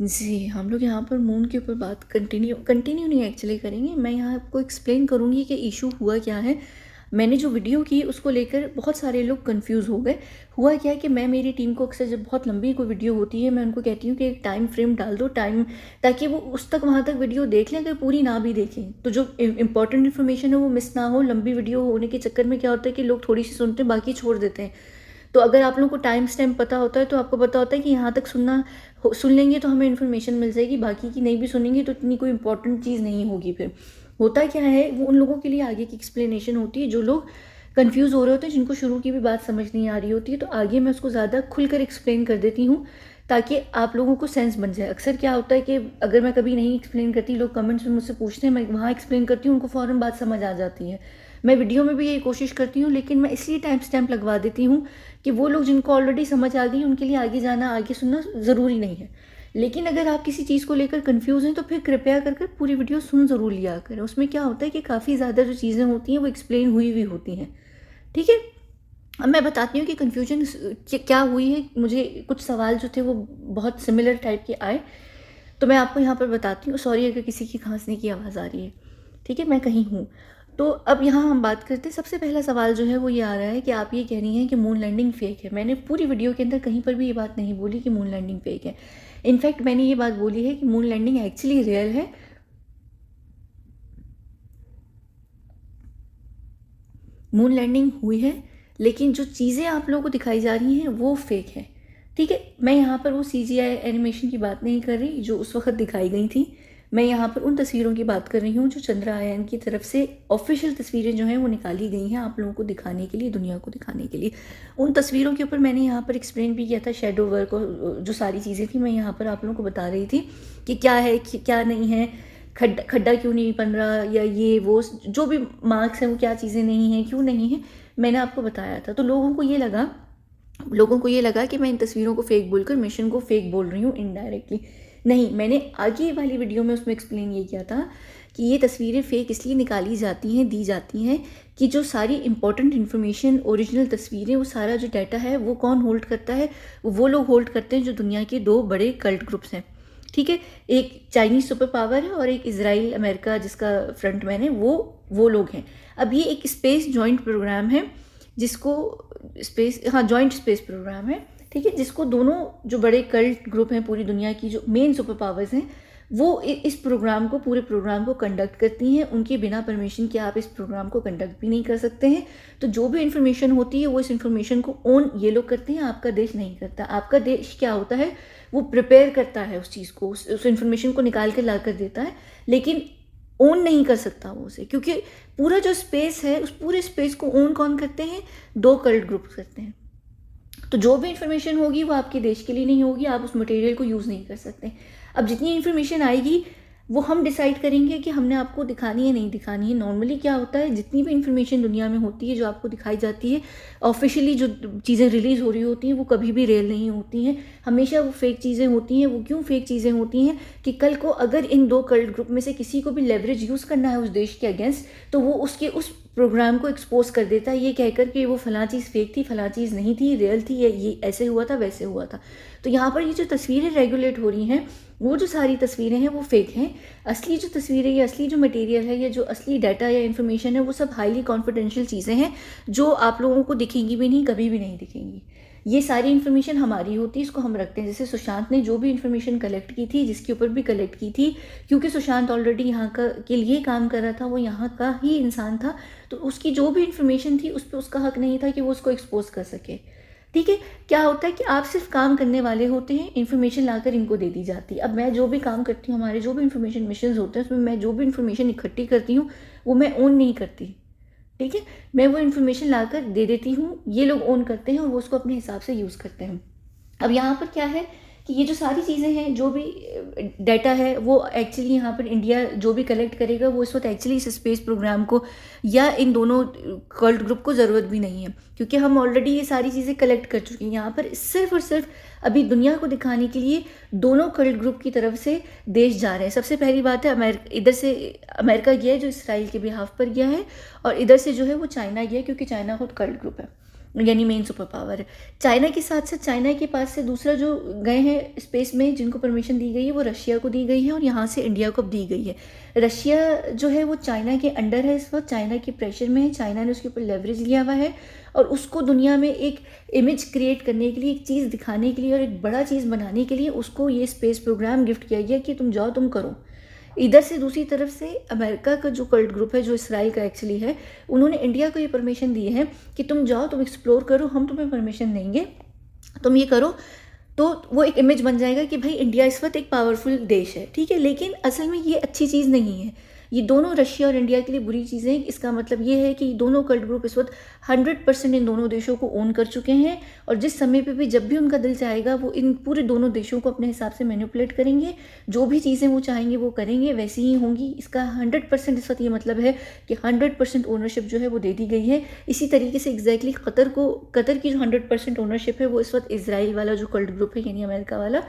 जी, हम लोग यहाँ पर मून के ऊपर बात कंटिन्यू नहीं एक्चुअली करेंगे। मैं यहाँ आपको एक्सप्लेन करूँगी कि इश्यू हुआ क्या है। मैंने जो वीडियो की उसको लेकर बहुत सारे लोग कन्फ्यूज़ हो गए। हुआ क्या है कि मैं मेरी टीम को अक्सर जब बहुत लंबी कोई वीडियो होती है, मैं उनको कहती हूँ कि एक टाइम फ्रेम डाल दो, टाइम, ताकि वो उस तक वहाँ तक वीडियो देख लें। अगर पूरी ना भी देखें तो जो इम्पोर्टेंट इन्फॉर्मेशन है वो मिस ना हो। लंबी वीडियो होने के चक्कर में क्या होता है कि लोग थोड़ी सी सुनते हैं, बाकी छोड़ देते हैं। तो अगर आप लोगों को टाइम स्टैम्प पता होता है तो आपको पता होता है कि यहाँ तक सुन लेंगे तो हमें इन्फॉर्मेशन मिल जाएगी, बाकी की नहीं भी सुनेंगे तो इतनी कोई इंपॉर्टेंट चीज़ नहीं होगी। फिर होता क्या है, वो उन लोगों के लिए आगे की एक्सप्लेनेशन होती है जो लोग कंफ्यूज हो रहे होते हैं, जिनको शुरू की भी बात समझ नहीं आ रही होती है। तो आगे मैं उसको ज़्यादा खुलकर एक्सप्लेन कर देती हूँ ताकि आप लोगों को सेंस बन जाए। अक्सर क्या होता है कि अगर मैं कभी नहीं एक्सप्लेन करती, लोग कमेंट्स में मुझसे पूछते हैं, मैं वहाँ एक्सप्लेन करती हूँ, उनको फ़ौरन बात समझ आ जाती है। मैं वीडियो में भी यही कोशिश करती हूँ, लेकिन मैं इसलिए टाइम स्टैम्प लगवा देती हूँ कि वो लोग जिनको ऑलरेडी समझ आ गई उनके लिए आगे जाना, आगे सुनना ज़रूरी नहीं है। लेकिन अगर आप किसी चीज़ को लेकर कंफ्यूज हैं तो फिर कृपया कर कर पूरी वीडियो सुन ज़रूर लिया करें। उसमें क्या होता है कि काफ़ी ज़्यादा जो चीज़ें होती हैं वो एक्सप्लेन हुई हुई होती हैं। ठीक है, अब मैं बताती हूँ कि कन्फ्यूजन क्या हुई है। मुझे कुछ सवाल जो थे वो बहुत सिमिलर टाइप के आए, तो मैं आपको यहाँ पर बताती हूँ। सॉरी अगर किसी की खांसने की आवाज़ आ रही है, ठीक है, मैं कहीं हूँ। तो अब यहाँ हम बात करते हैं। सबसे पहला सवाल जो है वो ये आ रहा है कि आप ये कह रही हैं कि मून लैंडिंग फेक है। मैंने पूरी वीडियो के अंदर कहीं पर भी ये बात नहीं बोली कि मून लैंडिंग फेक है। इनफैक्ट मैंने ये बात बोली है कि मून लैंडिंग एक्चुअली रियल है। मून लैंडिंग हुई है, लेकिन जो चीज़ें आप लोगों को दिखाई जा रही हैं वो फेक है। ठीक है, मैं यहाँ पर वो CGI एनिमेशन की बात नहीं कर रही जो उस वक्त दिखाई गई थी। मैं यहाँ पर उन तस्वीरों की बात कर रही हूँ जो चंद्रयान की तरफ से ऑफिशियल तस्वीरें जो हैं वो निकाली गई हैं आप लोगों को दिखाने के लिए, दुनिया को दिखाने के लिए। उन तस्वीरों के ऊपर मैंने यहाँ पर एक्सप्लेन भी किया था, शेडो वर्क और जो सारी चीज़ें थी मैं यहाँ पर आप लोगों को बता रही थी कि क्या है क्या नहीं है, खड्डा खड्डा क्यों नहीं बन रहा, या ये वो जो भी मार्क्स हैं वो क्या चीज़ें नहीं हैं, क्यों नहीं है, मैंने आपको बताया था। तो लोगों को ये लगा कि मैं इन तस्वीरों को फेक बोलकर मिशन को फेक बोल रही हूँ इनडायरेक्टली। नहीं, मैंने आगे वाली वीडियो में उसमें एक्सप्लेन ये किया था कि ये तस्वीरें फेक इसलिए निकाली जाती हैं, दी जाती हैं कि जो सारी इंपॉर्टेंट इन्फॉर्मेशन, ओरिजिनल तस्वीरें, वो सारा जो डाटा है वो कौन होल्ड करता है, वो लोग होल्ड करते हैं जो दुनिया के दो बड़े कल्ट ग्रुप्स हैं। ठीक है, एक चाइनीज सुपर पावर है और एक इजराइल अमेरिका जिसका फ्रंटमैन है, वो लोग हैं। अब ये एक स्पेस जॉइंट प्रोग्राम है जिसको जॉइंट स्पेस प्रोग्राम है। ठीक है, जिसको दोनों जो बड़े कल्ट ग्रुप हैं पूरी दुनिया की, जो मेन सुपर पावर्स हैं, वो इस प्रोग्राम को, पूरे प्रोग्राम को कंडक्ट करती हैं। उनके बिना परमिशन के आप इस प्रोग्राम को कंडक्ट भी नहीं कर सकते हैं। तो जो भी इन्फॉर्मेशन होती है वो इस इन्फॉर्मेशन को ओन ये लोग करते हैं, आपका देश नहीं करता। आपका देश क्या होता है, वो प्रिपेयर करता है उस चीज़ को, उस इन्फॉर्मेशन को निकाल कर ला कर देता है, लेकिन ओन नहीं कर सकता वो उसे, क्योंकि पूरा जो स्पेस है उस पूरे स्पेस को ओन कौन करते हैं, दो कल्ट ग्रुप करते हैं। तो जो भी इन्फॉर्मेशन होगी वो आपके देश के लिए नहीं होगी, आप उस मटेरियल को यूज़ नहीं कर सकते। अब जितनी इन्फॉर्मेशन आएगी वो हम डिसाइड करेंगे कि हमने आपको दिखानी है नहीं दिखानी है। नॉर्मली क्या होता है, जितनी भी इन्फॉर्मेशन दुनिया में होती है जो आपको दिखाई जाती है, ऑफिशियली जो चीज़ें रिलीज़ हो रही होती हैं वो कभी भी रियल नहीं होती हैं, हमेशा वो फेक चीज़ें होती हैं। वो क्यों फेक चीज़ें होती हैं कि कल को अगर इन दो कल्ट ग्रुप में से किसी को भी लेवरेज यूज़ करना है उस देश के अगेंस्ट, तो वो उस प्रोग्राम को एक्सपोज कर देता है ये कहकर कि वो फलां चीज़ फेक थी, फलां चीज़ नहीं थी, रियल थी, ये ऐसे हुआ था, वैसे हुआ था। तो यहाँ पर ये जो तस्वीरें रेगुलेट हो रही हैं, वो जो सारी तस्वीरें हैं वो फेक हैं। असली जो तस्वीरें या असली जो मटेरियल है या जो असली डाटा या इन्फॉर्मेशन है वो सब हाईली कॉन्फिडेंशियल चीज़ें हैं जो आप लोगों को दिखेंगी भी नहीं, कभी भी नहीं दिखेंगी। ये सारी इन्फॉर्मेशन हमारी होती है, इसको हम रखते हैं। जैसे सुशांत ने जो भी इन्फॉर्मेशन कलेक्ट की थी, जिसके ऊपर भी कलेक्ट की थी, क्योंकि सुशांत ऑलरेडी यहाँ का के लिए काम कर रहा था, वो यहाँ का ही इंसान था, तो उसकी जो भी इन्फॉर्मेशन थी उस पर उसका हक नहीं था कि वो उसको एक्सपोज कर सके। ठीक है, क्या होता है कि आप सिर्फ काम करने वाले होते हैं, इन्फॉर्मेशन लाकर इनको दे दी जाती है। अब मैं जो भी काम करती हूँ, हमारे जो भी इन्फॉर्मेशन मिशन होते हैं, उसमें मैं जो भी इन्फॉर्मेशन इकट्ठी करती हूँ वो मैं ओन नहीं करती। ठीक है, मैं वो इन्फॉर्मेशन लाकर दे देती हूँ, ये लोग ओन करते हैं और वो उसको अपने हिसाब से यूज़ करते हैं। अब यहाँ पर क्या है कि ये जो सारी चीज़ें हैं, जो भी डाटा है वो एक्चुअली यहाँ पर इंडिया जो भी कलेक्ट करेगा वो इस वक्त एक्चुअली इस स्पेस प्रोग्राम को या इन दोनों कल्ट ग्रुप को ज़रूरत भी नहीं है, क्योंकि हम ऑलरेडी ये सारी चीज़ें कलेक्ट कर चुके हैं। यहाँ पर सिर्फ और सिर्फ अभी दुनिया को दिखाने के लिए दोनों कल्ट ग्रुप की तरफ से देश जा रहे हैं। सबसे पहली बात है इधर से अमेरिका गया है जो इसराइल के बिहाफ पर गया है, और इधर से जो है वो चाइना गया है, क्योंकि चाइना खुद कल्ट ग्रुप है। यानी मेन सुपर पावर है। चाइना के साथ साथ चाइना के पास से दूसरा जो गए हैं स्पेस में, जिनको परमिशन दी गई है, वो रशिया को दी गई है और यहाँ से इंडिया को दी गई है। रशिया जो है वो चाइना के अंडर है इस वक्त, चाइना के प्रेशर में है, चाइना ने उसके ऊपर लेवरेज लिया हुआ है और उसको दुनिया में एक इमेज क्रिएट करने के लिए, एक चीज़ दिखाने के लिए और एक बड़ा चीज़ बनाने के लिए उसको ये स्पेस प्रोग्राम गिफ्ट किया गया कि तुम जाओ, तुम करो। इधर से दूसरी तरफ से अमेरिका का जो कल्ट ग्रुप है, जो इसराइल का एक्चुअली है, उन्होंने इंडिया को ये परमिशन दी है कि तुम जाओ, तुम एक्सप्लोर करो, हम तुम्हें परमिशन देंगे, तुम ये करो। तो वो एक इमेज बन जाएगा कि भाई इंडिया इस वक्त एक पावरफुल देश है, ठीक है। लेकिन असल में ये अच्छी चीज़ नहीं है, ये दोनों रशिया और इंडिया के लिए बुरी चीज़ें हैं। इसका मतलब ये है कि दोनों कल्ट ग्रुप इस वक्त 100% इन दोनों देशों को ओन कर चुके हैं और जिस समय पे भी जब भी उनका दिल चाहेगा वो इन पूरे दोनों देशों को अपने हिसाब से मैनिपुलेट करेंगे, जो भी चीज़ें वो चाहेंगे वो करेंगे, वैसी ही होंगी। इसका 100% इस वक्त ये मतलब है कि 100% ओनरशिप जो है वो दे दी गई है। इसी तरीके से एग्जैक्टली कतर की जो 100% ओनरशिप है वो इस वक्त इसराइल वाला जो कल्ट ग्रुप है यानी अमेरिका वाला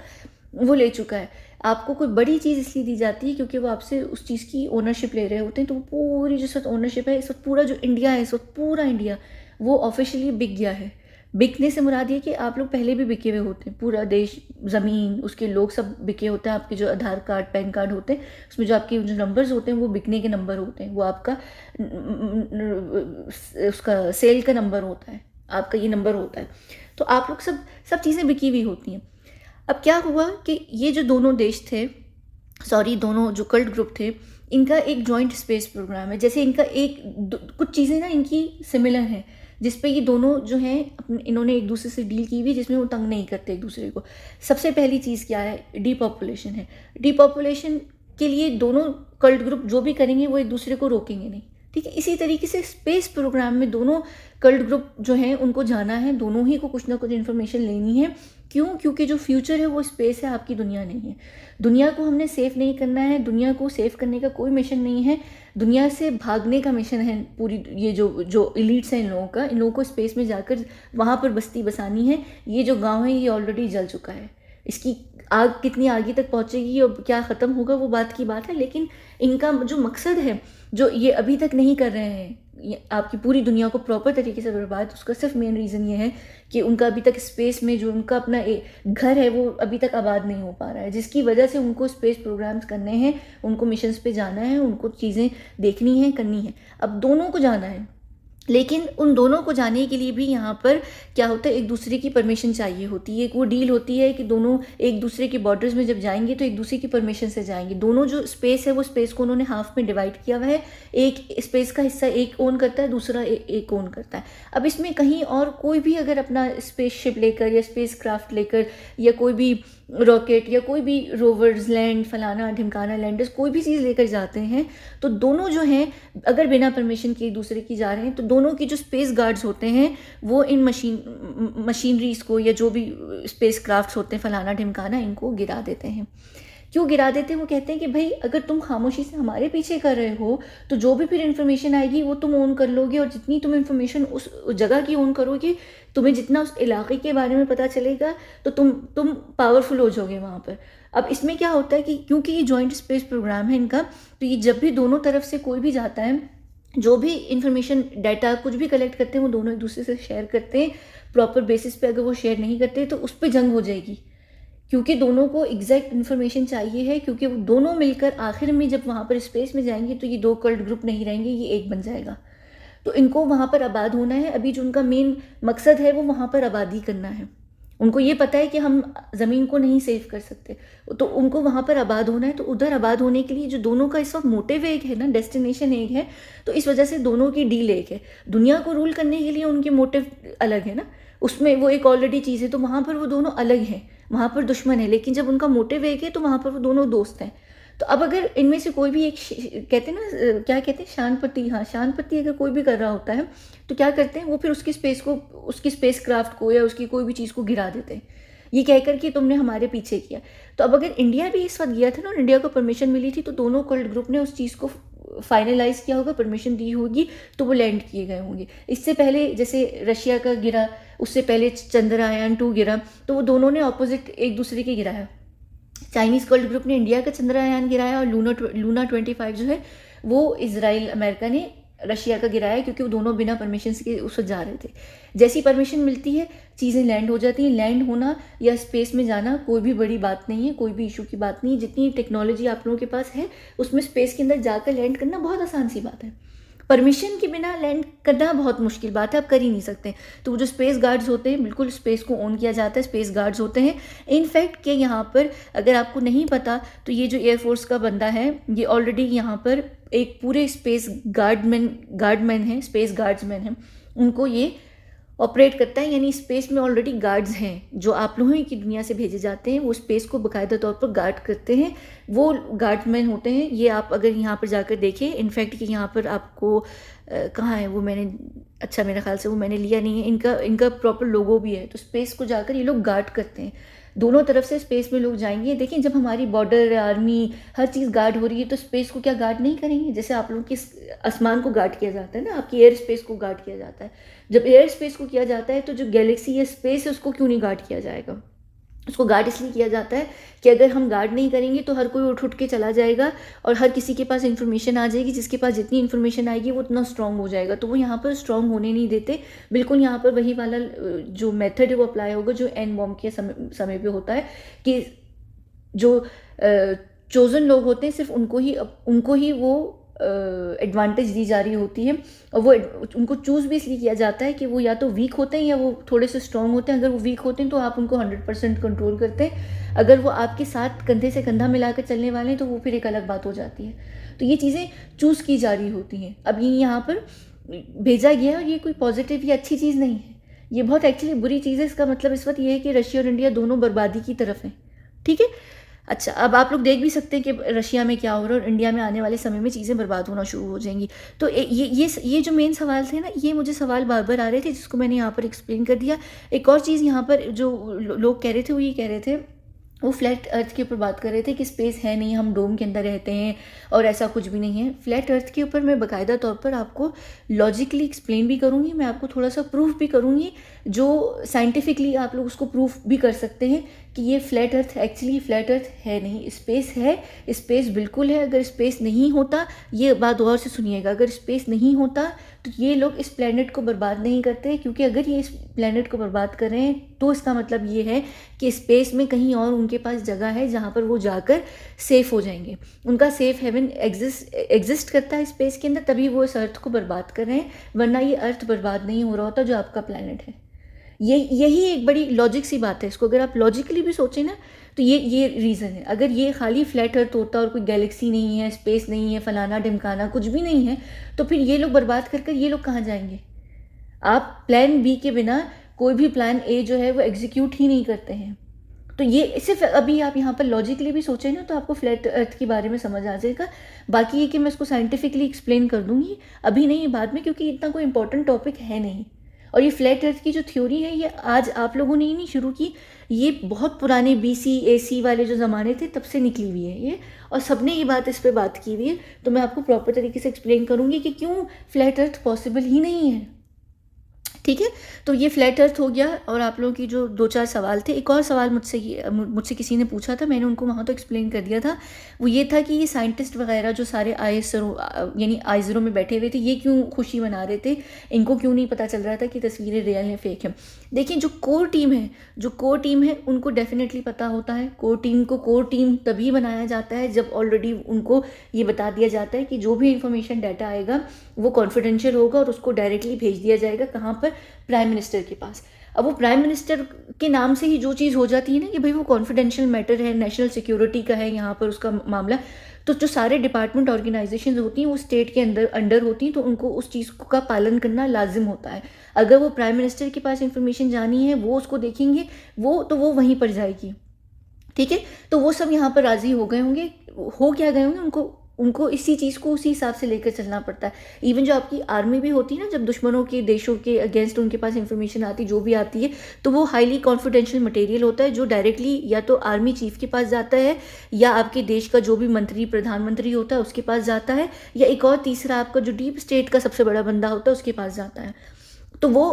वो ले चुका है। आपको कोई बड़ी चीज़ इसलिए दी जाती है क्योंकि वो आपसे उस चीज़ की ओनरशिप ले रहे होते हैं। तो वो पूरी जो वक्त ओनरशिप है, इस वक्त पूरा जो इंडिया है, इस वक्त पूरा इंडिया वो ऑफिशियली बिक गया है। बिकने से मुराद ये कि आप लोग पहले भी बिके हुए होते हैं, पूरा देश, ज़मीन, उसके लोग सब बिके होते हैं। आपके जो आधार कार्ड, पैन कार्ड होते हैं, उसमें जो आपके जो नंबर्स होते हैं वो बिकने के नंबर होते हैं, वो आपका उसका सेल का नंबर होता है, आपका ये नंबर होता है। तो आप लोग सब चीज़ें बिकी हुई होती हैं। अब क्या हुआ कि ये जो दोनों देश थे, दोनों जो कल्ट ग्रुप थे, इनका एक जॉइंट स्पेस प्रोग्राम है। जैसे इनका कुछ चीज़ें ना इनकी सिमिलर हैं, जिस पे ये दोनों जो हैं इन्होंने एक दूसरे से डील की हुई, जिसमें वो तंग नहीं करते एक दूसरे को। सबसे पहली चीज़ क्या है? डीपॉपुलेशन है। डीपॉपुलेशन के लिए दोनों कल्ट ग्रुप जो भी करेंगे वो एक दूसरे को रोकेंगे नहीं, ठीक है। इसी तरीके से स्पेस प्रोग्राम में दोनों कल्ट ग्रुप जो हैं उनको जाना है, दोनों ही को कुछ ना कुछ इन्फॉर्मेशन लेनी है। क्यों? क्योंकि जो फ्यूचर है वो स्पेस है, आपकी दुनिया नहीं है। दुनिया को हमने सेफ नहीं करना है, दुनिया को सेफ करने का कोई मिशन नहीं है, दुनिया से भागने का मिशन है पूरी। ये जो इलीट्स हैं इन लोगों को स्पेस में जाकर वहाँ पर बस्ती बसानी है। ये जो गाँव है ये ऑलरेडी जल चुका है, इसकी आग कितनी आगे तक पहुँचेगी और क्या ख़त्म होगा वो बात की बात है। लेकिन इनका जो मकसद है, जो ये अभी तक नहीं कर रहे हैं, आपकी पूरी दुनिया को प्रॉपर तरीके से बर्बाद, उसका सिर्फ मेन रीज़न ये है कि उनका अभी तक स्पेस में जो उनका अपना घर है वो अभी तक आबाद नहीं हो पा रहा है, जिसकी वजह से उनको स्पेस प्रोग्राम्स करने हैं, उनको मिशंस पे जाना है, उनको चीज़ें देखनी है, करनी है। अब दोनों को जाना है, लेकिन उन दोनों को जाने के लिए भी यहाँ पर क्या होता है, एक दूसरे की परमिशन चाहिए होती है। एक वो डील होती है कि दोनों एक दूसरे के बॉर्डर्स में जब जाएंगे तो एक दूसरे की परमिशन से जाएंगे। दोनों जो स्पेस है वो स्पेस को उन्होंने हाफ में डिवाइड किया हुआ है, एक स्पेस का हिस्सा एक ओन करता है, दूसरा एक ओन करता है। अब इसमें कहीं और कोई भी अगर अपना स्पेसशिप लेकर या स्पेस क्राफ्ट लेकर या कोई भी रॉकेट या कोई भी रोवर्स, लैंड, फलाना ढिमकाना, लैंडर्स, कोई भी चीज़ लेकर जाते हैं तो दोनों जो हैं अगर बिना परमिशन के एक दूसरे की जा रहे हैं तो दोनों की जो स्पेस गार्ड्स होते हैं वो इन मशीनरीज को या जो भी स्पेस क्राफ्ट्स होते हैं फलाना ढिमकाना, इनको गिरा देते हैं। क्यों गिरा देते हैं? वो कहते हैं कि भाई अगर तुम खामोशी से हमारे पीछे कर रहे हो तो जो भी फिर इन्फॉर्मेशन आएगी वो तुम ओन कर लोगे, और जितनी तुम इन्फॉर्मेशन उस जगह की ओन करोगे, तुम्हें जितना उस इलाके के बारे में पता चलेगा तो तुम पावरफुल हो जाओगे वहाँ पर। अब इसमें क्या होता है कि क्योंकि ये जॉइंट स्पेस प्रोग्राम है इनका, तो ये जब भी दोनों तरफ से कोई भी जाता है, जो भी इन्फॉर्मेशन, डाटा कुछ भी कलेक्ट करते हैं वो दोनों एक दूसरे से शेयर करते हैं प्रॉपर बेसिस पे। अगर वो शेयर नहीं करते तो उस पर जंग हो जाएगी, क्योंकि दोनों को एग्जैक्ट इन्फॉर्मेशन चाहिए है। क्योंकि वो दोनों मिलकर आखिर में जब वहाँ पर स्पेस में जाएंगे तो ये दो कल्ट ग्रुप नहीं रहेंगे, ये एक बन जाएगा। तो इनको वहाँ पर आबाद होना है। अभी जो उनका मेन मकसद है वो वहाँ पर आबादी करना है। उनको ये पता है कि हम ज़मीन को नहीं सेव कर सकते, तो उनको वहाँ पर आबाद होना है। तो उधर आबाद होने के लिए जो दोनों का इस वक्त मोटिव एक है ना, डेस्टिनेशन एक है, तो इस वजह से दोनों की डील एक है। दुनिया को रूल करने के लिए उनके मोटिव अलग है ना, उसमें वो एक ऑलरेडी चीज़ है, तो वहाँ पर वो दोनों अलग हैं, वहाँ पर दुश्मन है। लेकिन जब उनका मोटिव एक है तो वहाँ पर वो दोनों दोस्त हैं। तो अब अगर इनमें से कोई भी एक, कहते हैं ना, क्या कहते हैं, शांतपति, हाँ, शांतपति अगर कोई भी कर रहा होता है तो क्या करते हैं वो फिर उसकी स्पेस क्राफ्ट को या उसकी कोई भी चीज़ को गिरा देते हैं, ये कहकर कि तुमने हमारे पीछे किया। तो अब अगर इंडिया भी इस वक्त गया था ना, इंडिया को परमिशन मिली थी, तो दोनों कल्ट ग्रुप ने उस चीज़ को फाइनलाइज किया होगा, परमिशन दी होगी, तो वो लैंड किए गए होंगे। इससे पहले जैसे रशिया का गिरा, उससे पहले चंद्रयान 2 गिरा, तो वो दोनों ने ऑपोजिट एक दूसरे के गिराया। चाइनीज़ कल्ट ग्रुप ने इंडिया का चंद्रयान गिराया और लूना 25 जो है वो इजराइल अमेरिका ने रशिया का गिराया, क्योंकि वो दोनों बिना परमिशन के उस वक्त जा रहे थे। जैसी परमिशन मिलती है चीज़ें लैंड हो जाती हैं। लैंड होना या स्पेस में जाना कोई भी बड़ी बात नहीं है, कोई भी इशू की बात नहीं है। जितनी टेक्नोलॉजी आप लोगों के पास है उसमें स्पेस के अंदर जाकर लैंड करना बहुत आसान सी बात है। परमिशन के बिना लैंड करना बहुत मुश्किल बात है, आप कर ही नहीं सकते। तो वो जो स्पेस गार्ड्स होते हैं, बिल्कुल स्पेस को ऑन किया जाता है, स्पेस गार्ड्स होते हैं। इनफैक्ट कि यहाँ पर अगर आपको नहीं पता तो ये जो एयरफोर्स का बंदा है ये ऑलरेडी यहाँ पर एक पूरे स्पेस गार्डमैन है, स्पेस गार्ड्समैन है, उनको ये ऑपरेट करता है। यानी स्पेस में ऑलरेडी गार्ड्स हैं जो आप लोगों की दुनिया से भेजे जाते हैं, वो स्पेस को बाकायदा तौर पर गार्ड करते हैं, वो गार्डमैन होते हैं। ये आप अगर यहाँ पर जाकर देखें, इनफैक्ट कि यहाँ पर आपको कहाँ है वो, मैंने अच्छा मेरे ख्याल से वो मैंने लिया नहीं है, इनका प्रॉपर लोगो भी है। तो स्पेस को जाकर ये लोग गार्ड करते हैं, दोनों तरफ से स्पेस में लोग जाएंगे। देखिए जब हमारी बॉर्डर आर्मी हर चीज़ गार्ड हो रही है तो स्पेस को क्या गार्ड नहीं करेंगे? जैसे आप लोगों की आसमान को गार्ड किया जाता है ना, आपकी एयर स्पेस को गार्ड किया जाता है। जब एयर स्पेस को किया जाता है तो जो गैलेक्सी या स्पेस है उसको क्यों नहीं गार्ड किया जाएगा? उसको गार्ड इसलिए किया जाता है कि अगर हम गार्ड नहीं करेंगे तो हर कोई उठ के चला जाएगा और हर किसी के पास इन्फॉर्मेशन आ जाएगी। जिसके पास जितनी इन्फॉर्मेशन आएगी वो उतना स्ट्रांग हो जाएगा। तो वो यहाँ पर स्ट्रांग होने नहीं देते। बिल्कुल यहाँ पर वही वाला जो मेथड है वो अप्लाई होगा जो एन बॉम्ब के समय पे होता है कि जो चोजन लोग होते हैं सिर्फ उनको ही वो एडवांटेज दी जा रही होती है। और वो उनको चूज़ भी इसलिए किया जाता है कि वो या तो वीक होते हैं या वो थोड़े से स्ट्रांग होते हैं। अगर वो वीक होते हैं तो आप उनको 100% कंट्रोल करते हैं। अगर वो आपके साथ कंधे से कंधा मिलाकर चलने वाले हैं तो वो फिर एक अलग बात हो जाती है। तो ये चीज़ें चूज़ की जा रही होती हैं। अब ये यहाँ पर भेजा गया है और ये कोई पॉजिटिव या अच्छी चीज़ नहीं है, ये बहुत एक्चुअली बुरी चीज़ है। इसका मतलब इस वक्त ये है कि रशिया और इंडिया दोनों बर्बादी की तरफ हैं। ठीक है, अच्छा अब आप लोग देख भी सकते हैं कि रशिया में क्या हो रहा है और इंडिया में आने वाले समय में चीज़ें बर्बाद होना शुरू हो जाएंगी। तो ये जो मेन सवाल थे ना, ये मुझे सवाल बार बार आ रहे थे जिसको मैंने यहाँ पर एक्सप्लेन कर दिया। एक और चीज़ यहाँ पर जो लोग कह रहे थे वो ये कह रहे थे, वो फ्लैट अर्थ के ऊपर बात कर रहे थे कि स्पेस है नहीं, हम डोम के अंदर रहते हैं और ऐसा कुछ भी नहीं है। फ्लैट अर्थ के ऊपर मैं बाकायदा तौर पर आपको लॉजिकली एक्सप्लेन भी करूँगी, मैं आपको थोड़ा सा प्रूफ भी करूँगी जो साइंटिफिकली आप लोग उसको प्रूफ भी कर सकते हैं कि ये flat earth actually flat earth है नहीं, स्पेस है, स्पेस बिल्कुल है। अगर स्पेस नहीं होता, ये बात गौर से सुनिएगा, अगर स्पेस नहीं होता तो ये लोग इस प्लेनेट को बर्बाद नहीं करते। क्योंकि अगर ये इस प्लेनेट को बर्बाद कर रहे हैं तो इसका मतलब ये है कि स्पेस में कहीं और उनके पास जगह है जहाँ पर वो जाकर सेफ हो जाएंगे। उनका सेफ हेवन एग्जिस्ट करता है स्पेस के अंदर, तभी वो इस अर्थ को बर्बाद कर रहे हैं, वरना ये अर्थ बर्बाद नहीं हो रहा होता जो आपका प्लेनेट है। यही एक बड़ी लॉजिक सी बात है। इसको अगर आप लॉजिकली भी सोचें ना तो ये रीज़न है। अगर ये खाली फ्लैट अर्थ होता और कोई गैलेक्सी नहीं है, स्पेस नहीं है, फलाना ढिमकाना कुछ भी नहीं है, तो फिर ये लोग बर्बाद कर ये लोग कहाँ जाएंगे? आप प्लान बी के बिना कोई भी प्लान ए जो है वो एग्जीक्यूट ही नहीं करते हैं। तो ये सिर्फ अभी आप यहाँ पर लॉजिकली भी सोचें ना तो आपको फ्लैट अर्थ के बारे में समझ आ जाएगा। बाकी ये कि मैं इसको साइंटिफिकली एक्सप्लेन कर दूंगी, अभी नहीं बाद में, क्योंकि इतना कोई इंपॉर्टेंट टॉपिक है नहीं। और ये फ्लैट अर्थ की जो थ्योरी है ये आज आप लोगों ने ही नहीं शुरू की, ये बहुत पुराने BC AC वाले जो ज़माने थे तब से निकली हुई है ये, और सबने ये बात इस पर बात की हुई है। तो मैं आपको प्रॉपर तरीके से एक्सप्लेन करूँगी कि क्यों फ्लैट अर्थ पॉसिबल ही नहीं है। ठीक है, तो ये फ्लैट अर्थ हो गया। और आप लोगों की जो 2-4 सवाल थे, एक और सवाल मुझसे किसी ने पूछा था, मैंने उनको वहाँ तो एक्सप्लेन कर दिया था। वो ये था कि ये साइंटिस्ट वगैरह जो सारे यानी आइजरों में बैठे हुए थे, ये क्यों खुशी मना रहे थे, इनको क्यों नहीं पता चल रहा था कि तस्वीरें रियल हैं फेक हैं? देखिए जो कोर टीम है उनको डेफिनेटली पता होता है। कोर टीम तभी बनाया जाता है जब ऑलरेडी उनको ये बता दिया जाता है कि जो भी इंफॉर्मेशन डाटा आएगा वो कॉन्फिडेंशियल होगा और उसको डायरेक्टली भेज दिया जाएगा कहाँ पर? प्राइम मिनिस्टर के पास। अब वो प्राइम मिनिस्टर के नाम से ही जो चीज़ हो जाती है ना कि भाई वो कॉन्फिडेंशियल मैटर है, नेशनल सिक्योरिटी का है यहाँ पर उसका मामला, तो जो सारे डिपार्टमेंट ऑर्गेनाइजेशन होती हैं वो स्टेट के अंडर होती हैं, तो उनको उस चीज़ का पालन करना लाजिम होता है। अगर वो प्राइम मिनिस्टर के पास इंफॉर्मेशन जानी है, वो उसको देखेंगे, वो वहीं पर जाएगी। ठीक है, तो वो सब यहाँ पर राज़ी हो गए होंगे, उनको इसी चीज़ को उसी हिसाब से लेकर चलना पड़ता है। इवन जो आपकी आर्मी भी होती है ना, जब दुश्मनों के देशों के अगेंस्ट उनके पास इंफॉर्मेशन आती जो भी आती है, तो वो हाईली कॉन्फिडेंशियल मटेरियल होता है जो डायरेक्टली या तो आर्मी चीफ के पास जाता है या आपके देश का जो भी मंत्री प्रधानमंत्री होता है उसके पास जाता है, या एक और तीसरा आपका जो डीप स्टेट का सबसे बड़ा बंदा होता है उसके पास जाता है। तो वो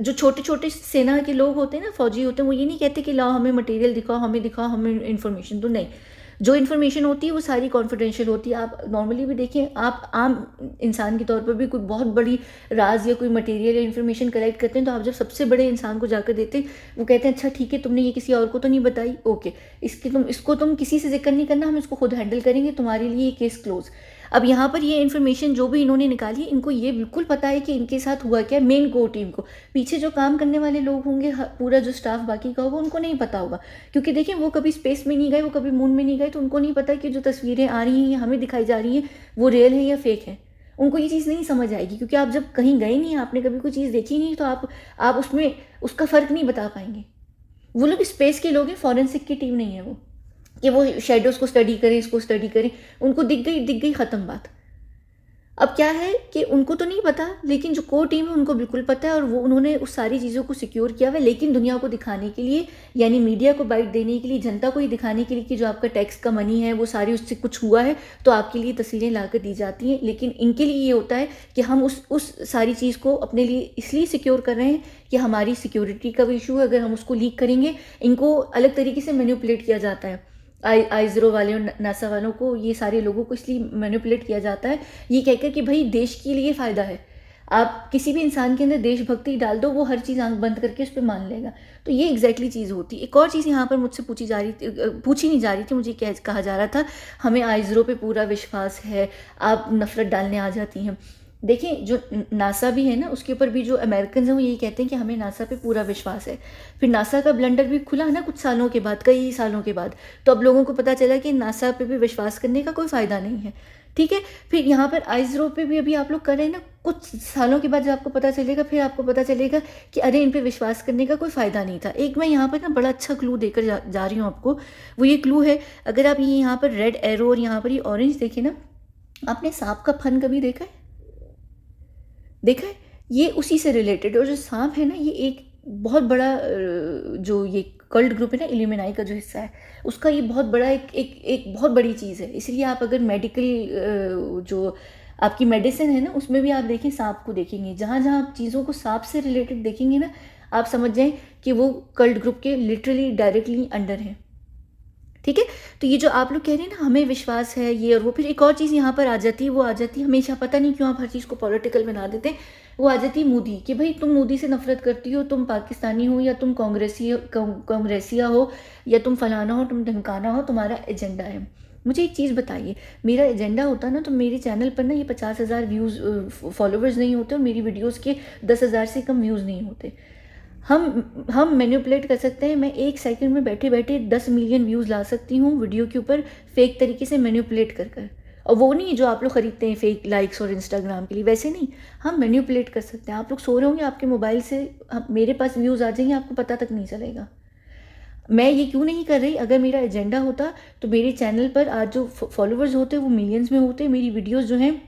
जो छोटे छोटे सेना के लोग होते हैं ना, फौजी होते हैं, वो ये नहीं कहते कि लाओ हमें मटेरियल दिखाओ, हमें इन्फॉर्मेशन दो, नहीं। जो इन्फॉर्मेशन होती है वो सारी कॉन्फिडेंशियल होती है। आप नॉर्मली भी देखें, आप आम इंसान के तौर पर भी कोई बहुत बड़ी राज या कोई मटेरियल या इन्फॉर्मेशन कलेक्ट करते हैं, तो आप जब सबसे बड़े इंसान को जाकर देते हैं, वो कहते हैं अच्छा ठीक है, तुमने ये किसी और को तो नहीं बताई, ओके, इसको तुम किसी से जिक्र नहीं करना, हम इसको खुद हैंडल करेंगे, तुम्हारे लिए ये केस क्लोज। अब यहाँ पर ये इन्फॉर्मेशन जो भी इन्होंने निकाली, इनको ये बिल्कुल पता है कि इनके साथ हुआ क्या। मेन कोर टीम को, पीछे जो काम करने वाले लोग होंगे, पूरा जो स्टाफ बाकी का होगा, उनको नहीं पता होगा, क्योंकि देखिए वो कभी स्पेस में नहीं गए, वो कभी मून में नहीं गए, तो उनको नहीं पता कि जो तस्वीरें आ रही हैं या हमें दिखाई जा रही हैं वो रियल है या फेक है। उनको ये चीज़ नहीं समझ आएगी, क्योंकि आप जब कहीं गए नहीं, आपने कभी कोई चीज़ देखी नहीं, तो आप उसमें उसका फ़र्क नहीं बता पाएंगे। वो लोग स्पेस के लोग हैं, फॉरेंसिक की टीम नहीं है वो, कि वो शेडोज़ को स्टडी करें, इसको स्टडी करें। उनको दिख गई ख़त्म बात। अब क्या है कि उनको तो नहीं पता, लेकिन जो कोर टीम है उनको बिल्कुल पता है, और वो उन्होंने उस सारी चीज़ों को सिक्योर किया हुआ है, लेकिन दुनिया को दिखाने के लिए, यानी मीडिया को बाइट देने के लिए, जनता को ये दिखाने के लिए कि जो आपका टैक्स का मनी है वो सारी उससे कुछ हुआ है, तो आपके लिए तस्वीरें ला कर दी जाती हैं। लेकिन इनके लिए ये होता है कि हम उस सारी चीज़ को अपने लिए इसलिए सिक्योर कर रहे हैं कि हमारी सिक्योरिटी का इशू है, अगर हम उसको लीक करेंगे, इनको अलग तरीके से मैनिपुलेट किया जाता है। ISRO वाले और नासा वालों को, ये सारे लोगों को इसलिए मैनिपुलेट किया जाता है, ये कहकर कि भाई देश के लिए फ़ायदा है। आप किसी भी इंसान के अंदर देशभक्ति डाल दो, वो हर चीज़ आंख बंद करके उस पर मान लेगा। तो ये एग्जैक्टली चीज़ होती है। एक और चीज़ यहाँ पर मुझसे पूछी नहीं जा रही थी, मुझे कहा जा रहा था हमें ISRO पे पूरा विश्वास है, आप नफरत डालने आ जाती हैं। देखिए, जो नासा भी है ना, उसके ऊपर भी जो अमेरिकन हैं वो यही कहते हैं कि हमें नासा पे पूरा विश्वास है। फिर नासा का ब्लंडर भी खुला है ना कुछ सालों के बाद, कई सालों के बाद, तो अब लोगों को पता चला कि नासा पे भी विश्वास करने का कोई फ़ायदा नहीं है। ठीक है, फिर यहाँ पर ISRO पे भी अभी आप लोग कर रहे हैं ना, कुछ सालों के बाद जब आपको पता चलेगा, फिर आपको पता चलेगा कि अरे इन पे विश्वास करने का कोई फ़ायदा नहीं था। एक मैं यहाँ पर ना बड़ा अच्छा क्लू देकर जा रही हूँ आपको। वो ये क्लू है, अगर आप ये यहाँ पर रेड एरो और यहाँ पर ये ऑरेंज देखें ना, आपने सांप का फन कभी देखा है? ये उसी से रिलेटेड। और जो सांप है ना, ये एक बहुत बड़ा जो ये कल्ट ग्रुप है ना, इल्यूमिनाटी का जो हिस्सा है, उसका ये बहुत बड़ा एक बहुत बड़ी चीज़ है। इसलिए आप अगर मेडिकल जो आपकी मेडिसिन है ना, उसमें भी आप देखें, सांप को देखेंगे, जहाँ जहाँ आप चीज़ों को सांप से रिलेटेड देखेंगे ना, आप समझ जाएं कि वो कल्ट ग्रुप के लिटरली डायरेक्टली अंडर है। ठीक है, तो ये जो आप लोग कह रहे हैं ना हमें विश्वास है ये और वो, फिर एक और चीज़ यहाँ पर आ जाती है, वो आ जाती है हमेशा, पता नहीं क्यों आप हर चीज़ को पॉलिटिकल बना देते हैं, वो आ जाती है मोदी, कि भाई तुम मोदी से नफरत करती हो, तुम पाकिस्तानी हो, या तुम कांग्रेसिया हो, या तुम फलाना हो, तुम ढमकाना हो, तुम्हारा एजेंडा है। मुझे एक चीज़ बताइए, मेरा एजेंडा होता ना, तो मेरे चैनल पर ना ये 50,000 व्यूज़ फॉलोवर्स नहीं होते, और मेरी वीडियोज़ के 10,000 से कम व्यूज़ नहीं होते। हम मैनिपुलेट कर सकते हैं। मैं 1 सेकंड में बैठे बैठे 10 मिलियन व्यूज़ ला सकती हूँ वीडियो के ऊपर, फेक तरीके से मैनिपुलेट कर। और वो नहीं जो आप लोग ख़रीदते हैं फेक लाइक्स और इंस्टाग्राम के लिए, वैसे नहीं, हम मैनिपुलेट कर सकते हैं। आप लोग सो रहे होंगे, आपके मोबाइल से मेरे पास व्यूज़ आ जाएंगे, आपको पता तक नहीं चलेगा। मैं ये क्यों नहीं कर रही? अगर मेरा एजेंडा होता तो मेरे चैनल पर आज जो फॉलोवर्स होते वो मिलियंस में होते, मेरी वीडियोज़ जो हैं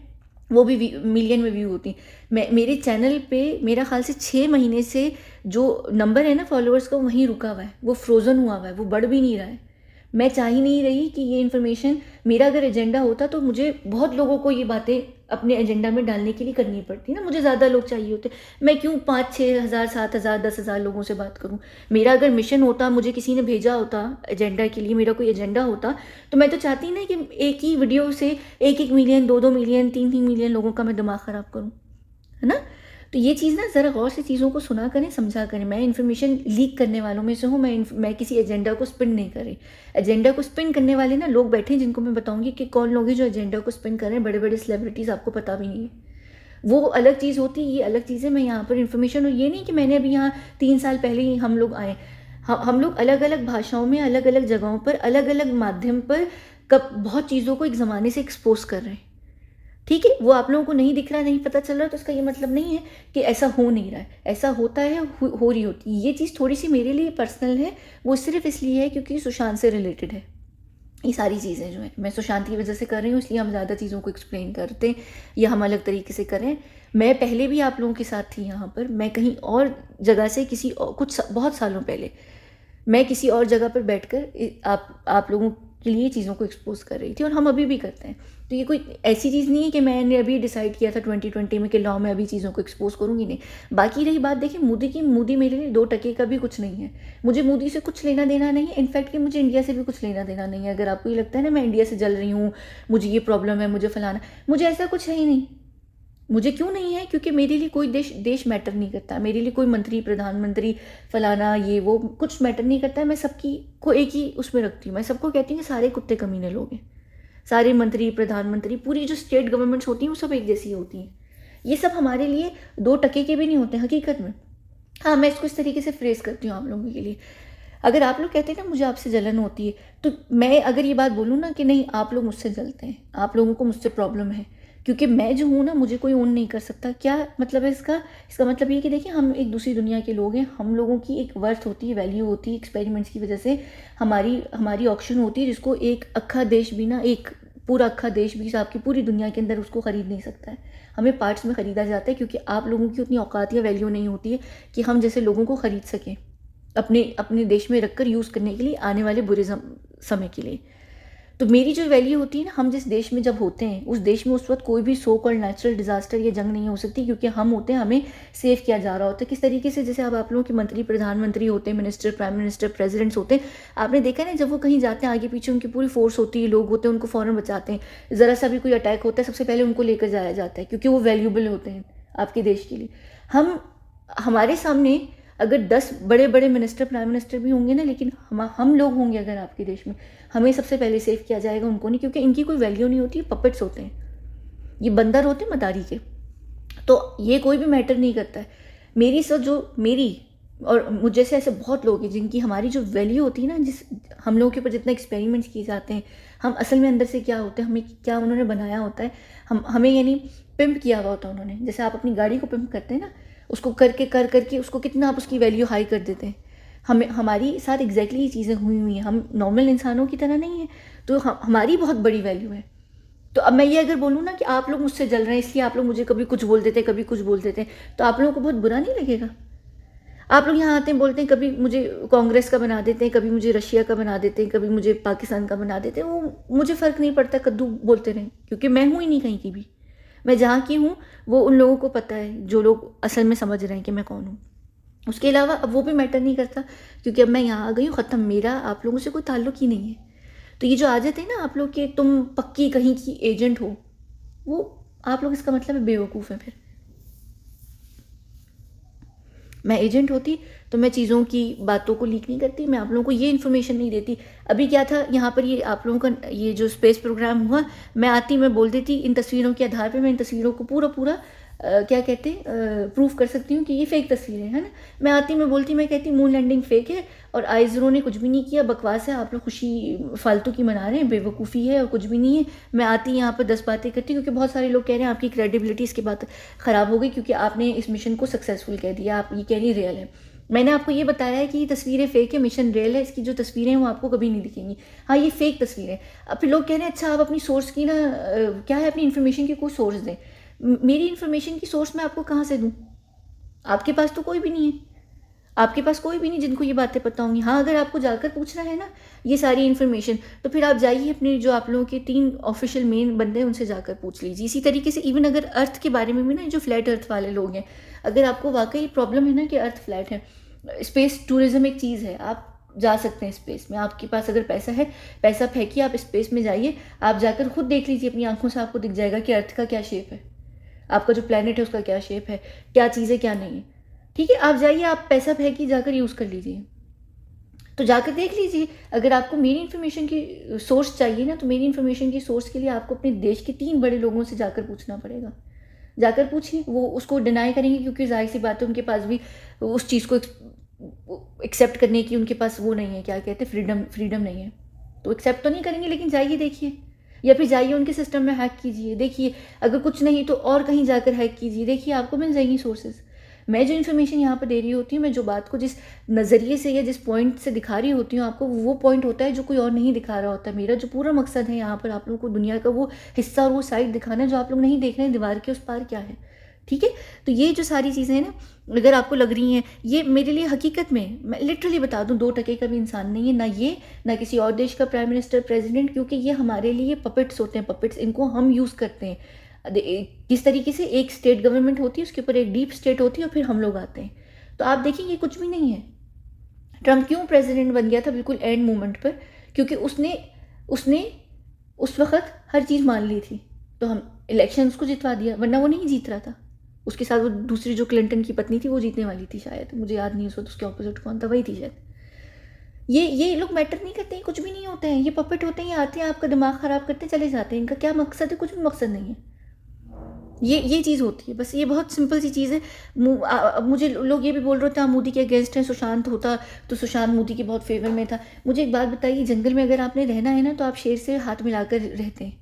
वो भी मिलियन में व्यू होती। मेरे चैनल पे मेरा ख्याल से 6 महीने से जो नंबर है ना फॉलोअर्स का, वहीं रुका हुआ है, वो फ्रोज़न हुआ हुआ है, वो बढ़ भी नहीं रहा है। मैं चाह ही नहीं रही कि ये इन्फॉर्मेशन, मेरा अगर एजेंडा होता तो मुझे बहुत लोगों को ये बातें अपने एजेंडा में डालने के लिए करनी पड़ती ना, मुझे ज़्यादा लोग चाहिए होते। मैं क्यों 5-6 हज़ार 7,000 10,000 लोगों से बात करूं? मेरा अगर मिशन होता, मुझे किसी ने भेजा होता एजेंडा के लिए, मेरा कोई एजेंडा होता, तो मैं तो चाहती ना कि एक ही वीडियो से 1-1 मिलियन 2-2 मिलियन 3-3 मिलियन लोगों का मैं दिमाग ख़राब करूँ, है ना? तो ये चीज़ ना ज़रा गौर से चीज़ों को सुना करें, समझा करें। मैं इन्फॉर्मेशन लीक करने वालों में से हूँ, मैं किसी एजेंडा को स्पिन नहीं कर रही। एजेंडा को स्पिन करने वाले ना लोग बैठे हैं, जिनको मैं बताऊंगी कि कौन लोग हैं जो एजेंडा को स्पिन कर रहे हैं। बड़े बड़े सेलिब्रिटीज़, आपको पता भी नहीं है, वो अलग चीज़ होती है, ये अलग चीज़ है। मैं यहाँ पर इन्फॉर्मेशन, और ये नहीं कि मैंने अभी यहाँ 3 साल पहले ही हम लोग आए, हम लोग अलग अलग भाषाओं में, अलग अलग जगहों पर, अलग अलग माध्यम पर बहुत चीज़ों को एक ज़माने से एक्सपोज कर रहे हैं। ठीक है, वो आप लोगों को नहीं दिख रहा, नहीं पता चल रहा, तो इसका ये मतलब नहीं है कि ऐसा हो नहीं रहा है, ऐसा होता है, हो रही होती है। ये चीज़ थोड़ी सी मेरे लिए पर्सनल है, वो सिर्फ इसलिए है क्योंकि सुशांत से रिलेटेड है। ये सारी चीज़ें जो है मैं सुशांत की वजह से कर रही हूँ, इसलिए हम ज़्यादा चीज़ों को एक्सप्लेन करते हैं या हम अलग तरीके से करें। मैं पहले भी आप लोगों के साथ थी यहाँ पर, मैं कहीं और जगह से बहुत सालों पहले मैं किसी और जगह पर बैठकर आप लोगों के लिए चीज़ों को एक्सपोज कर रही थी, और हम अभी भी करते हैं। तो ये कोई ऐसी चीज़ नहीं है कि मैंने अभी डिसाइड किया था 2020 में कि लॉ में अभी चीज़ों को एक्सपोज करूँगी, नहीं। बाकी रही बात, देखिए मोदी की, मोदी मेरे लिए 2 टके का भी कुछ नहीं है। मुझे मोदी से कुछ लेना देना नहीं है, इनफैक्ट कि मुझे इंडिया से भी कुछ लेना देना नहीं है। अगर आपको ये लगता है ना मैं इंडिया से जल रही हूँ, मुझे ये प्रॉब्लम है, मुझे फलाना, मुझे ऐसा कुछ है ही नहीं। मुझे क्यों नहीं है? क्योंकि मेरे लिए कोई देश मैटर नहीं करता। मेरे लिए कोई मंत्री, प्रधानमंत्री, फलाना, ये वो कुछ मैटर नहीं करता है। मैं सबकी को एक ही उसमें रखती हूँ। मैं सबको कहती हूँ कि सारे कुत्ते कमीने लोग हैं। सारे मंत्री, प्रधानमंत्री, पूरी जो स्टेट गवर्नमेंट्स होती हैं वो सब एक जैसी होती हैं। ये सब हमारे लिए 2 टके के भी नहीं होते हकीकत में। हाँ, मैं इसको इस तरीके से फ्रेज करती हूँ आप लोगों के लिए। अगर आप लोग कहते हैं ना मुझे आपसे जलन होती है, तो मैं अगर ये बात बोलूँ ना कि नहीं आप लोग मुझसे जलते हैं, आप लोगों को मुझसे प्रॉब्लम है, क्योंकि मैं जो हूँ ना मुझे कोई ओन नहीं कर सकता। क्या मतलब है इसका? इसका मतलब ये कि देखिए हम एक दूसरी दुनिया के लोग हैं। हम लोगों की एक वर्थ होती है, वैल्यू होती है। एक्सपेरिमेंट्स की वजह से हमारी ऑक्शन होती है, जिसको एक अक्खा देश भी ना, एक पूरा अक्खा देश भी आपकी पूरी दुनिया के अंदर उसको ख़रीद नहीं सकता है। हमें पार्ट्स में ख़रीदा जाता है, क्योंकि आप लोगों की उतनी औकात या वैल्यू नहीं होती है कि हम जैसे लोगों को ख़रीद सकें अपने अपने देश में रखकर यूज़ करने के लिए आने वाले बुरे समय के लिए। तो मेरी जो वैल्यू होती है ना, हम जिस देश में जब होते हैं उस देश में उस वक्त कोई भी सो कॉल्ड नेचुरल डिजास्टर या जंग नहीं हो सकती, क्योंकि हम होते हैं, हमें सेव किया जा रहा होता है। किस तरीके से? जैसे अब आप लोगों के मंत्री, प्रधानमंत्री होते हैं, मिनिस्टर, प्राइम मिनिस्टर, प्रेसिडेंट्स होते हैं। आपने देखा है ना, जब वो कहीं जाते हैं आगे पीछे उनकी पूरी फोर्स होती है, लोग होते हैं, उनको फ़ौरन बचाते हैं। ज़रा सा भी कोई अटैक होता है सबसे पहले उनको लेकर जाया जाता है, क्योंकि वो वैल्यूबल होते हैं आपके देश के लिए। हमारे सामने अगर 10 बड़े बड़े मिनिस्टर, प्राइम मिनिस्टर भी होंगे ना, लेकिन हम लोग होंगे अगर आपके देश में, हमें सबसे पहले सेव किया जाएगा, उनको नहीं, क्योंकि इनकी कोई वैल्यू नहीं होती। पपेट्स होते हैं, ये बंदर होते हैं मदारी के। तो ये कोई भी मैटर नहीं करता है। मेरी सब जो मेरी और मुझ जैसे ऐसे बहुत लोग हैं जिनकी हमारी जो वैल्यू होती है ना, जिस हम लोगों के ऊपर जितना एक्सपेरिमेंट्स किए जाते हैं, हम असल में अंदर से क्या होते हैं, हमें क्या उन्होंने बनाया होता है, हमें यानी पिम्प किया हुआ होता है उन्होंने। जैसे आप अपनी गाड़ी को पिम्प करते हैं ना, उसको करके उसको कितना आप उसकी वैल्यू हाई कर देते हैं। हमारी साथ एग्जैक्टली ये चीज़ें हुई हैं। हम नॉर्मल इंसानों की तरह नहीं है, तो हमारी बहुत बड़ी वैल्यू है। तो अब मैं ये अगर बोलूँ ना कि आप लोग मुझसे जल रहे हैं इसलिए आप लोग मुझे कभी कुछ बोल देते हैं, कभी कुछ बोल देते हैं, तो आप लोगों को बहुत बुरा नहीं लगेगा? आप लोग यहाँ आते हैं, बोलते हैं, कभी मुझे कांग्रेस का बना देते हैं, कभी मुझे रशिया का बना देते हैं, कभी मुझे पाकिस्तान का बना देते हैं। वो मुझे फ़र्क नहीं पड़ता, कद्दू बोलते रहें, क्योंकि मैं हूँ ही नहीं कहीं की भी। मैं जहाँ की हूँ वो उन लोगों को पता है, जो लोग असल में समझ रहे हैं कि मैं कौन हूँ। उसके अलावा अब वो भी मैटर नहीं करता, क्योंकि अब मैं यहाँ आ गई हूँ, ख़त्म। मेरा आप लोगों से कोई ताल्लुक़ ही नहीं है। तो ये जो आदत है ना आप लोग के, तुम पक्की कहीं की एजेंट हो, वो आप लोग, इसका मतलब है बेवकूफ़ है। फिर मैं एजेंट होती तो मैं चीज़ों की बातों को लीक नहीं करती, मैं आप लोगों को ये इन्फॉर्मेशन नहीं देती। अभी क्या था यहाँ पर, ये आप लोगों का ये जो स्पेस प्रोग्राम हुआ, मैं आती, मैं बोल देती इन तस्वीरों के आधार पे, मैं इन तस्वीरों को पूरा क्या कहते हैं, प्रूफ कर सकती हूँ कि ये फेक तस्वीरें हैं ना। मैं आती, मैं बोलती, मैं कहती मून लैंडिंग फेक है और आइजरों ने कुछ भी नहीं किया, बकवास है, आप लोग खुशी फालतू की मना रहे हैं, बेवकूफ़ी है और कुछ भी नहीं है। मैं आती यहाँ पर 10 बातें करती, क्योंकि बहुत सारे लोग कह रहे हैं आपकी क्रेडिबिलिटी इसके बाद ख़राब हो गई, क्योंकि आपने इस मिशन को सक्सेसफुल कह दिया, आप ये कह रही रियल है। मैंने आपको ये बताया है कि ये तस्वीरें फेक है, मिशन रियल है, इसकी जो तस्वीरें हैं वो आपको कभी नहीं दिखेंगी। हाँ, ये फेक तस्वीरें। अब फिर लोग कह रहे हैं अच्छा आप अपनी सोर्स की ना क्या है, अपनी इन्फॉर्मेशन की कोई सोर्स दें। मेरी इन्फॉर्मेशन की सोर्स मैं आपको कहाँ से दूँ? आपके पास तो कोई भी नहीं है, आपके पास कोई भी नहीं जिनको ये बातें पता होंगी। हाँ, अगर आपको जाकर पूछना है ना ये सारी इन्फॉर्मेशन, तो फिर आप जाइए अपने जो आप लोगों के 3 ऑफिशियल मेन बंदे हैं उनसे जाकर पूछ लीजिए। इसी तरीके से इवन अगर अर्थ के बारे में भी ना, जो फ्लैट अर्थ वाले लोग हैं, अगर आपको वाकई प्रॉब्लम है ना कि अर्थ फ्लैट है, स्पेस टूरिज्म एक चीज़ है, आप जा सकते हैं स्पेस में। आपके पास अगर पैसा है, पैसा फेंकिए, आप स्पेस में जाइए, आप जाकर खुद देख लीजिए अपनी आंखों से, आपको दिख जाएगा कि अर्थ का क्या शेप है, आपका जो प्लेनेट है उसका क्या शेप है, क्या चीज़ें क्या नहीं है। ठीक है, आप जाइए, आप पैसा फेंकिए, जाकर यूज़ कर लीजिए, तो जाकर देख लीजिए। अगर आपको मेरी इन्फॉर्मेशन की सोर्स चाहिए ना, तो मेरी इन्फॉर्मेशन की सोर्स के लिए आपको अपने देश के 3 बड़े लोगों से जाकर पूछना पड़ेगा। जाकर पूछिए, वो उसको डिनाई करेंगे, क्योंकि जाहिर सी बात है उनके पास भी उस चीज़ को एक्सेप्ट करने की उनके पास वो नहीं है, क्या कहते हैं, फ्रीडम नहीं है, तो एक्सेप्ट तो नहीं करेंगे। लेकिन जाइए देखिए, या फिर जाइए उनके सिस्टम में हैक कीजिए, देखिए अगर कुछ नहीं तो और कहीं जाकर हैक कीजिए, देखिए आपको मिल जाएंगी सोर्सेज। मैं जो इन्फॉर्मेशन यहाँ पर दे रही होती हूँ, मैं जो बात को जिस नज़रिए से या जिस पॉइंट से दिखा रही होती हूँ आपको, वो पॉइंट होता है जो कोई और नहीं दिखा रहा होता। मेरा जो पूरा मकसद है यहाँ पर आप लोगों को दुनिया का वो हिस्सा और वो साइड दिखाना है जो आप लोग नहीं देख रहे हैं, दीवार के उस पार क्या है। ठीक है। तो ये जो सारी चीज़ें हैं ना, अगर आपको लग रही हैं, ये मेरे लिए हकीकत में, मैं लिटरली बता दूं, 2 टके का भी इंसान नहीं है, ना ये, ना किसी और देश का प्राइम मिनिस्टर, प्रेसिडेंट, क्योंकि ये हमारे लिए पपेट्स होते हैं, पपेट्स, इनको हम यूज़ करते हैं। किस तरीके से एक स्टेट गवर्नमेंट होती है, उसके ऊपर एक डीप स्टेट होती है, और फिर हम लोग आते हैं। तो आप देखेंगे कुछ भी नहीं है। ट्रम्प क्यों प्रेसिडेंट बन गया था बिल्कुल एंड मोमेंट पर? क्योंकि उसने उसने उस वक्त हर चीज़ मान ली थी, तो हम इलेक्शन उसको जितवा दिया, वरना वो नहीं जीत रहा था। उसके साथ वो दूसरी जो क्लिंटन की पत्नी थी वो जीतने वाली थी शायद, मुझे याद नहीं उस वक्त उसके ऑपोजिट कौन था, वही थी शायद। ये लोग मैटर नहीं करते हैं, कुछ भी नहीं होते हैं, ये पपेट होते हैं, ये आते हैं, आपका दिमाग ख़राब करते चले जाते हैं। इनका क्या मकसद है? कुछ भी मकसद नहीं है। ये चीज़ होती है बस, ये बहुत सिंपल सी चीज़ है। अब मुझे लोग ये भी बोल रहे थे आप मोदी के अगेंस्ट हैं, सुशांत होता तो सुशांत मोदी के बहुत फेवर में था। मुझे एक बात बताइए, जंगल में अगर आपने रहना है ना, तो आप शेर से हाथ मिलाकर रहते हैं,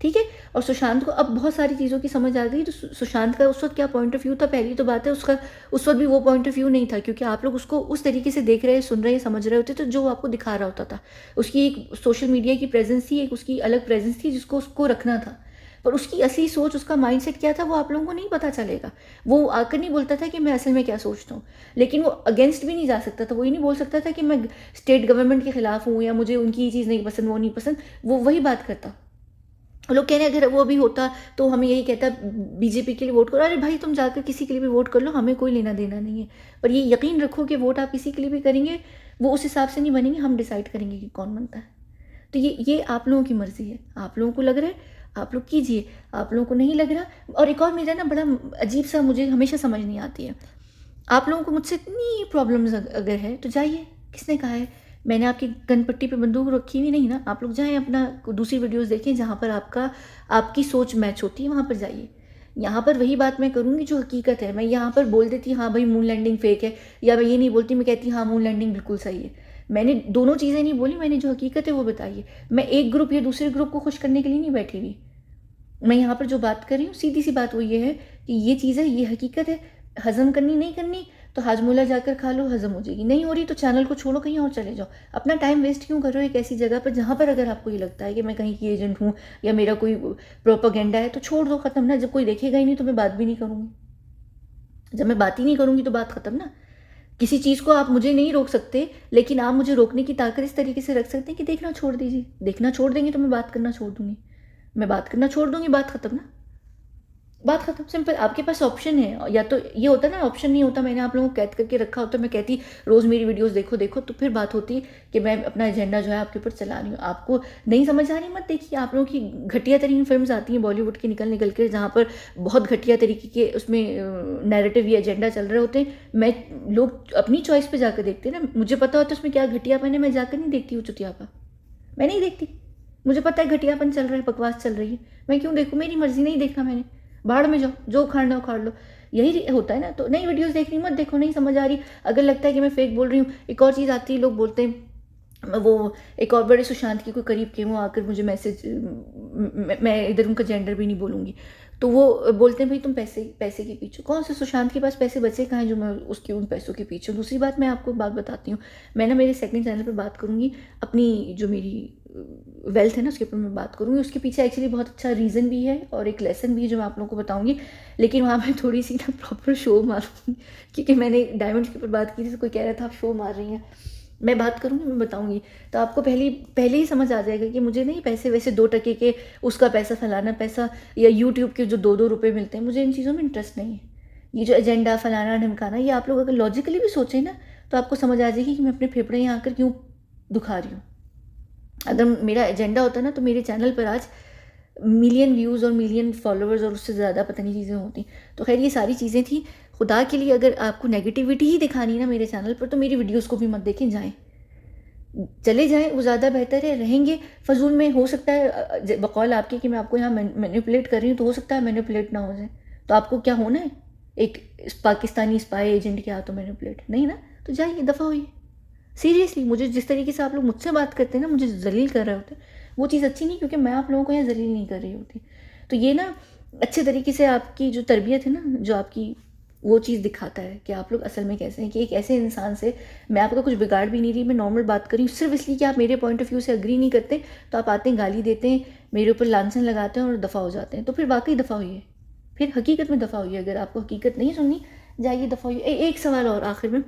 ठीक है। और सुशांत को अब बहुत सारी चीज़ों की समझ आ गई, तो सुशांत का उस वक्त क्या पॉइंट ऑफ व्यू था? पहली तो बात है, उसका उस वक्त भी वो पॉइंट ऑफ व्यू नहीं था, क्योंकि आप लोग उसको उस तरीके से देख रहे, सुन रहे, समझ रहे होते, तो जो आपको दिखा रहा होता था। उसकी एक सोशल मीडिया की प्रेजेंस थी, एक उसकी अलग प्रेजेंस थी जिसको उसको रखना था, पर उसकी असली सोच, उसका माइंडसेट क्या था, वो आप लोगों को नहीं पता चलेगा। वो आकर नहीं बोलता था कि मैं असल में क्या सोचता हूँ, लेकिन वो अगेंस्ट भी नहीं जा सकता था। वो ये नहीं बोल सकता था कि मैं स्टेट गवर्नमेंट के खिलाफ हूँ, या मुझे उनकी ये चीज़ नहीं पसंद, वो नहीं पसंद, वो वही बात करता। लोग कह रहे हैं अगर वो भी होता तो हमें यही कहता बीजेपी के लिए वोट करो। अरे भाई, तुम जाकर किसी के लिए भी वोट कर लो, हमें कोई लेना देना नहीं है। पर ये यकीन रखो कि वोट आप किसी के लिए भी करेंगे, वो उस हिसाब से नहीं बनेंगे, हम डिसाइड करेंगे कि कौन बनता है। तो ये आप लोगों की मर्ज़ी है, आप लोगों को लग रहा है आप लोग कीजिए, आप लोगों को नहीं लग रहा। और एक और मेरा ना बड़ा अजीब सा, मुझे हमेशा समझ नहीं आती है, आप लोगों को मुझसे इतनी प्रॉब्लम्स अगर है तो जाइए। किसने कहा है? मैंने आपकी गनपट्टी पे बंदूक रखी हुई नहीं ना। आप लोग जाएं, अपना दूसरी वीडियोस देखें जहाँ पर आपकी सोच मैच होती है, वहाँ पर जाइए। यहाँ पर वही बात मैं करूँगी जो हकीकत है। मैं यहाँ पर बोल देती हाँ भाई मून लैंडिंग फेक है, या मैं ये नहीं बोलती, मैं कहती हाँ मून लैंडिंग बिल्कुल सही है। मैंने दोनों चीज़ें नहीं बोली, मैंने जो हकीकत है वो बताई है। मैं एक ग्रुप या दूसरे ग्रुप को खुश करने के लिए नहीं बैठी हुई। मैं यहाँ पर जो बात कर रही हूँ, सीधी सी बात वो ये है कि ये चीज़ है, ये हकीकत है। हज़म करनी नहीं करनी तो हाजमोला जाकर खा लो, हज़म हो जाएगी। नहीं हो रही तो चैनल को छोड़ो, कहीं और चले जाओ। अपना टाइम वेस्ट क्यों कर रहे हो एक ऐसी जगह पर जहाँ पर अगर आपको ये लगता है कि मैं कहीं की एजेंट हूँ या मेरा कोई प्रोपेगेंडा है, तो छोड़ दो, ख़त्म ना। जब कोई देखेगा ही नहीं तो मैं बात भी नहीं करूँगी। जब मैं बात ही नहीं करूँगी तो बात ख़त्म ना। किसी चीज़ को आप मुझे नहीं रोक सकते, लेकिन आप मुझे रोकने की ताकत इस तरीके से रख सकते हैं कि देखना छोड़ दीजिए। देखना छोड़ देंगे तो मैं बात करना छोड़ दूँगी, मैं बात करना छोड़ दूँगी, बात ख़त्म ना। बात खत्म, सिंपल। आपके पास ऑप्शन है, या तो ये होता ना, ऑप्शन नहीं होता, मैंने आप लोगों को कैद करके रखा होता, मैं कहती रोज़ मेरी वीडियोस देखो देखो, तो फिर बात होती कि मैं अपना एजेंडा जो है आपके ऊपर चला रही हूँ। आपको नहीं समझ आ रही, मत देखिए। आप लोगों की घटिया तरीन फिल्म्स आती हैं बॉलीवुड की निकल निकल के, जहाँ पर बहुत घटिया तरीके के उसमें नैरेटिव या एजेंडा चल रहे होते हैं। मैं लोग अपनी चॉइस पर जाकर देखते हैं ना, मुझे पता होता है उसमें क्या घटियापन है, मैं जाकर नहीं देखती वो चुतियापा, मैं नहीं देखती। मुझे पता है घटियापन चल रहा है, बकवास चल रही है, मैं क्यों देखूँ? मेरी मर्जी, नहीं देखना मैंने, बाहर में जाओ, जो उखाड़ना उखाड़ लो। यही होता है ना। तो नई वीडियोस देख रही, मत देखो, नहीं समझ आ रही। अगर लगता है कि मैं फेक बोल रही हूँ, एक और चीज़ आती है, लोग बोलते हैं वो एक और बड़े सुशांत के कोई करीब के, वो आकर मुझे मैसेज, मैं इधर उनका जेंडर भी नहीं बोलूँगी, तो वो बोलते हैं भाई तुम पैसे पैसे के पीछे। कौन से सुशांत के पास पैसे बचे कहाँ हैं जो मैं उसके उन पैसों के पीछे हूँ? दूसरी बात, मैं आपको बात बताती हूँ, मैं ना मेरे सेकंड चैनल पर बात करूँगी अपनी जो मेरी वेल्थ है ना, उसके ऊपर मैं बात करूँगी। उसके पीछे एक्चुअली बहुत अच्छा रीज़न भी है और एक लेसन भी है जो मैं आप लोगों को बताऊँगी। लेकिन वहाँ मैं थोड़ी सी ना प्रॉपर शो मारूँगी, क्योंकि मैंने डायमंड्स के ऊपर बात की थी तो कोई कह रहा था आप शो मार रही हैं। मैं बात करूँगी, मैं बताऊँगी, तो आपको पहले ही समझ आ जाएगा कि मुझे नहीं पैसे वैसे 2 टके के, उसका पैसा फलाना पैसा, या यूट्यूब के जो 2-2 रुपये मिलते हैं, मुझे इन चीज़ों में इंटरेस्ट नहीं है। ये जो एजेंडा फलाना ढमकाना, ये आप लोग अगर लॉजिकली भी सोचें ना, तो आपको समझ आ जाएगी कि मैं अपने फेफड़े यहाँ आकर क्यों दुखा रही हूँ। अगर मेरा एजेंडा होता ना, तो मेरे चैनल पर आज मिलियन व्यूज़ और मिलियन फॉलोअर्स और उससे ज़्यादा पता नहीं चीज़ें होती। तो खैर ये सारी चीज़ें थी। खुदा के लिए अगर आपको नेगेटिविटी ही दिखानी ना मेरे चैनल पर, तो मेरी वीडियोस को भी मत देखें, जाएं, चले जाएं, वो ज़्यादा बेहतर है। रहेंगे फजूल में, हो सकता है बकौल आपके कि मैं आपको यहाँ मैनिपुलेट कर रही हूँ, तो हो सकता है मैनिपुलेट ना हो जाए। तो आपको क्या होना है, एक पाकिस्तानी स्पाई एजेंट के हाथों मैनिपुलेट? नहीं ना। तो जाइए, दफ़ा होइए। सीरियसली, मुझे जिस तरीके से आप लोग मुझसे बात करते हैं ना, मुझे जलील कर रहे होते हैं, वो चीज़ अच्छी नहीं, क्योंकि मैं आप लोगों को यहाँ जलील नहीं कर रही होती। तो ये ना अच्छे तरीके से आपकी जो तरबियत है ना, जो आपकी वो चीज़ दिखाता है कि आप लोग असल में कैसे हैं। कि एक ऐसे इंसान से मैं आपका कुछ बिगाड़ भी नहीं रही, मैं नॉर्मल बात कर रही हूँ, सिर्फ इसलिए कि आप मेरे पॉइंट ऑफ व्यू से अग्री नहीं करते, तो आप आते हैं, गाली देते हैं, मेरे ऊपर लांछन लगाते हैं और दफ़ा हो जाते हैं। तो फिर वाकई दफ़ा हुई है, फिर हकीकत में दफ़ा होइए। अगर आपको हकीकत नहीं सुननी, जाइए दफ़ा होइए। एक सवाल और आखिर में,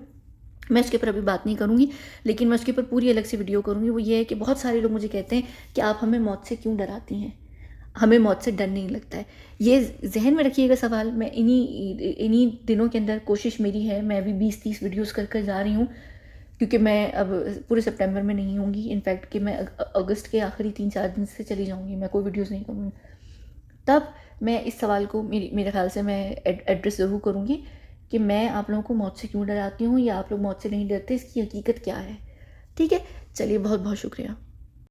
मैं इसके ऊपर अभी बात नहीं करूँगी, लेकिन मैं उसके ऊपर पूरी अलग से वीडियो करूँगी। वो ये है कि बहुत सारे लोग मुझे कहते हैं कि आप हमें मौत से क्यों डराती हैं, हमें मौत से डर नहीं लगता है। ये ज़हन में रखिएगा सवाल। मैं इन्हीं दिनों के अंदर कोशिश मेरी है, मैं अभी 20-30 वीडियोस कर जा रही हूँ, क्योंकि मैं अब पूरे सितंबर में नहीं होंगी। इनफैक्ट कि मैं अगस्त के आखिरी 3-4 दिन से चली जाऊँगी, मैं कोई वीडियोस नहीं करूँगी। तब मैं इस सवाल को मेरे ख्याल से मैं एड्रेस ज़रूर करूँगी कि मैं आप लोगों को मौत से क्यों डराती हूँ, या आप लोग मौत से नहीं डरते, इसकी हकीकत क्या है। ठीक है, चलिए बहुत बहुत शुक्रिया।